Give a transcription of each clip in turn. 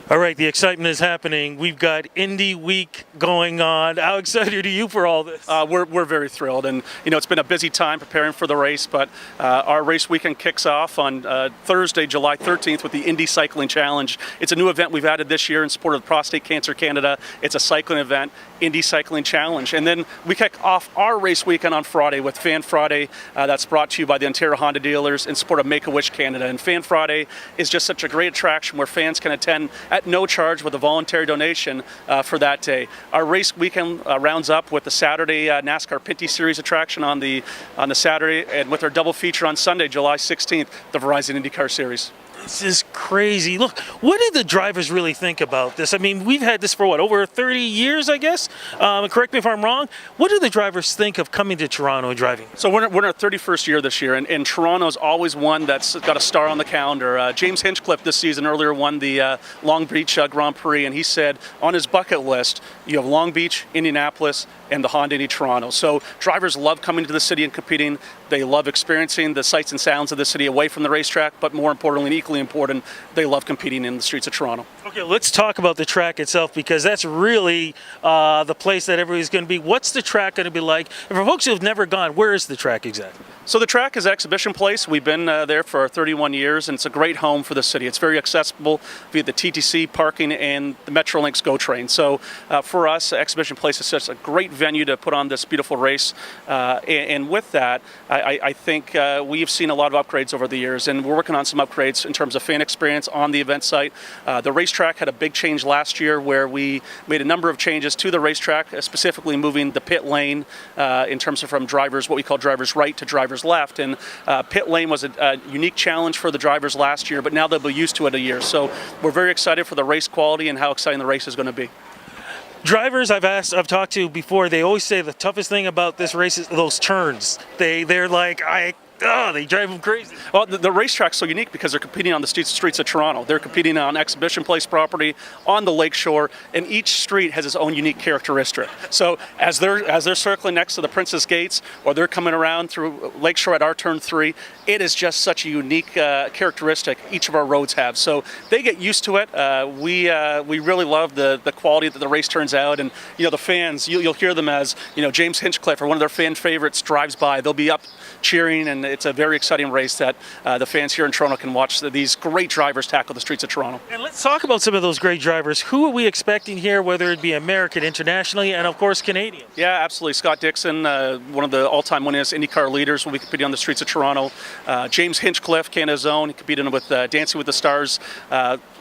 All right, the excitement is happening. We've got Indy week going on. How excited are you for all this? We're very thrilled, and it's been a busy time preparing for the race. But our race weekend kicks off on Thursday, July 13th, with the Indy Cycling Challenge. It's a new event we've added this year in support of Prostate Cancer Canada. It's a cycling event, Indy Cycling Challenge, and then we kick off our race weekend on Friday with Fan Friday. That's brought to you by the Ontario Honda dealers in support of Make-A-Wish Canada. And Fan Friday is just such a great attraction where fans can attend at no charge with a voluntary donation for that day. Our race weekend rounds up with the Saturday NASCAR Pinty Series attraction on the Saturday, and with our double feature on Sunday, July 16th, the Verizon IndyCar Series. This is crazy. Look, what did the drivers really think about this? I mean, we've had this for over 30 years, I guess? Correct me if I'm wrong. What do the drivers think of coming to Toronto and driving? So we're in our 31st year this year, and Toronto's always one that's got a star on the calendar. James Hinchcliffe this season earlier won the Long Beach Grand Prix, and he said on his bucket list, you have Long Beach, Indianapolis, and the Honda Indy Toronto. So drivers love coming to the city and competing. They love experiencing the sights and sounds of the city away from the racetrack, but more importantly, and equally important, they love competing in the streets of Toronto. Okay, let's talk about the track itself, because that's really the place that everybody's going to be. What's the track going to be like? And for folks who have never gone, where is the track exactly? So the track is Exhibition Place. We've been there for 31 years, and it's a great home for the city. It's very accessible via the TTC parking and the Metrolinx GO train. So for us, Exhibition Place is such a great venue to put on this beautiful race. And with that, I think we've seen a lot of upgrades over the years, and we're working on some upgrades in terms of fan experience on the event site. The racetrack had a big change last year where we made a number of changes to the racetrack, specifically moving the pit lane in terms of from drivers, what we call drivers right to drivers left. And pit lane was a unique challenge for the drivers last year, but now they'll be used to it a year. So we're very excited for the race quality and how exciting the race is going to be. Drivers I've talked to before, they always say the toughest thing about this race is those turns. They're like, they drive them crazy. Well, the racetrack's so unique because they're competing on the streets of Toronto. They're competing on Exhibition Place property, on the lakeshore, and each street has its own unique characteristic. So as they're circling next to the Princess Gates, or they're coming around through Lakeshore at our turn 3, it is just such a unique characteristic each of our roads have. So they get used to it. We really love the quality that the race turns out, and the fans, you'll hear them as James Hinchcliffe or one of their fan favorites drives by. They'll be up cheering, and it's a very exciting race that the fans here in Toronto can watch these great drivers tackle the streets of Toronto. And let's talk about some of those great drivers. Who are we expecting here, whether it be American, internationally, and of course Canadian? Yeah, absolutely. Scott Dixon, one of the all-time winningest IndyCar leaders, will be competing on the streets of Toronto. James Hinchcliffe, Canada's own, he competed with Dancing with the Stars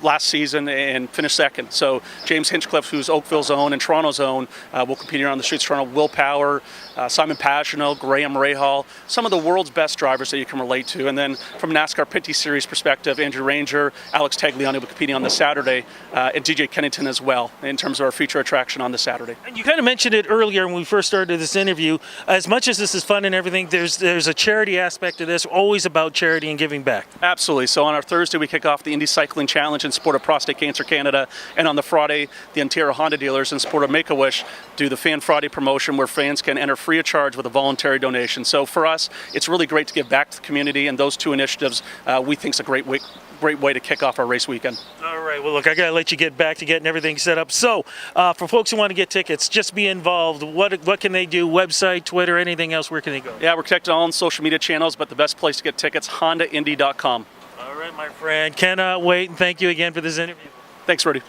last season and finished second. So James Hinchcliffe, who's Oakville's own and Toronto's own, will compete here on the streets of Toronto. Will Power, Simon Pagenaud, Graham Rahal, some of the world's best drivers that you can relate to. And then from NASCAR Pinty Series perspective, Andrew Ranger, Alex Tagliani will be competing on the Saturday, and DJ Kennington as well, in terms of our feature attraction on the Saturday. And you kind of mentioned it earlier when we first started this interview. As much as this is fun and everything, there's a charity aspect to this, always about charity and giving back. Absolutely. So on our Thursday, we kick off the Indy Cycling Challenge in support of Prostate Cancer Canada, and on the Friday, the Ontario Honda dealers in support of Make-A-Wish do the Fan Friday promotion where fans can enter free of charge with a voluntary donation. So for us, it's really great to give back to the community, and those two initiatives we think is a great way to kick off our race weekend. All right. Well, look, I got to let you get back to getting everything set up. So for folks who want to get tickets, just be involved. What can they do? Website, Twitter, anything else? Where can they go? Yeah, we're connected on social media channels, but the best place to get tickets, HondaIndy.com. All right, my friend. Cannot wait, and thank you again for this interview. Thanks, Rudy.